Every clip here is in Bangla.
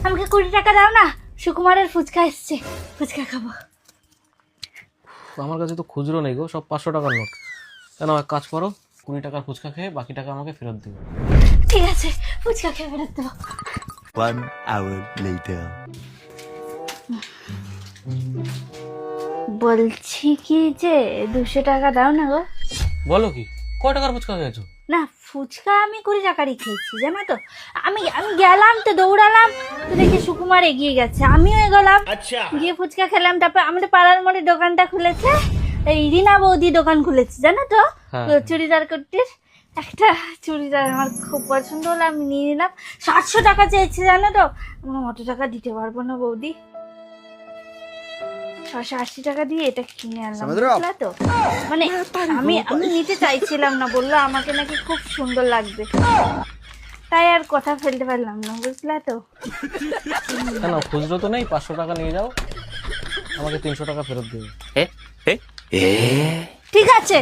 আমাকে 20 টাকা দাও না, সুকুমারের ফুচকা এসছে, ফুচকা খাবো। আমার কাছে তো খুচরো নেই গো, সব 500 টাকার নোট। কেন এক কাজ করো, 20 টাকার ফুচকা খেয়ে বাকি টাকা আমাকে ফেরত দিও। ঠিক আছে, ফুচকা খেয়ে ফেরত দেবো। 1 hour later. বলছি কি যে 200 টাকা দাও না গো। বলো কি, কয় টাকার ফুচকা খেয়েছো? না, ফুচকা আমি 20 টাকারই খেয়েছি, জানো তো। আমি আমি গেলাম তো, দৌড়ালাম তো, দেখি সুকুমার এগিয়ে গেছে, আমিও এগোলাম, গিয়ে ফুচকা খেলাম। তারপর আমাদের পাড়ার মোড়ে দোকানটা খুলেছে, এই রিনা বৌদি দোকান খুলেছে, জানো তো, হ্যাঁ। চুড়িদার কুর্তির। একটা চুড়িদার আমার খুব পছন্দ হলো, আমি নিয়ে নিলাম। 700 টাকা চেয়েছে, জানো তো। আমি অত টাকা দিতে পারবো না বৌদি, 680 টাকা দিয়ে এটা কিনে আনলাম, বুঝলা তো। মানে আমি আমি নিতে চাইছিলাম না, বললো আমাকে নাকি খুব সুন্দর লাগবে, তাই আর কথা ফেলতে পারলাম না, বুঝলা তো। কেন খুচরো তো নেই, 500 টাকা নিয়ে যাও, আমাকে 300 টাকা ফেরত দিও। ঠিক আছে।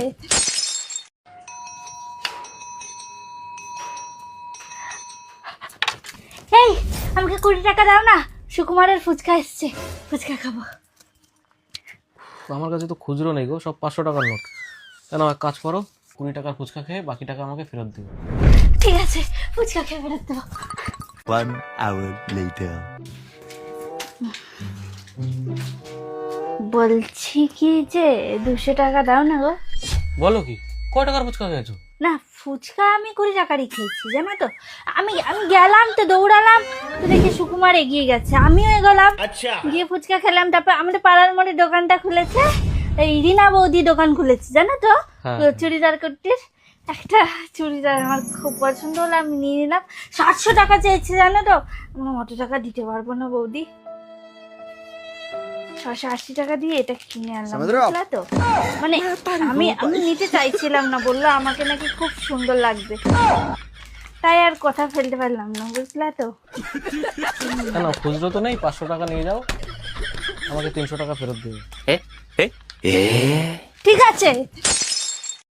এই, আমাকে 20 টাকা দাও না, সুকুমারের ফুচকা এসছে, ফুচকা খাবো। আমার কাছে তো খুচরো নেই গো, সব 500 টাকার নোট। কেন এক কাজ করো, 20 টাকার ফুচকা খেয়ে বাকি টাকা আমাকে ফেরত দিও। ঠিক আছে, ফুচকা খেয়ে ফেরত দেবো। 1 hour later. বলছি কি যে 200 টাকা দাও না গো। বলো কি, কয় টাকার ফুচকা খেয়েছো? না, ফুচকা আমি 20 টাকারই খেয়েছি, জানো তো। আমি আমি গেলাম তো, দৌড়ালাম তো, দেখি সুকুমার এগিয়ে গেছে, আমিও এগোলাম, গিয়ে ফুচকা খেলাম। তারপর আমাদের পাড়ার মোড়ে দোকানটা খুলেছে, এই রিনা বৌদি দোকান খুলেছে, জানো তো, হ্যাঁ। চুড়িদার কুর্তির। একটা চুড়িদার আমার খুব পছন্দ হলো, আমি নিয়ে নিলাম। 700 টাকা চেয়েছে, জানো তো। আমি অত টাকা দিতে পারবো না বৌদি, 680 টাকা দিয়ে এটা কিনে আনলাম, বুঝলা তো। মানে আমি নিতে চাইছিলাম না, বললো আমাকে নাকি খুব সুন্দর লাগবে, তাই আর কথা ফেলতে পারলাম না, বুঝলা তো। কেন খুচরো তো নেই, 500 টাকা নিয়ে যাও, আমাকে 300 টাকা ফেরত দিও। ঠিক আছে।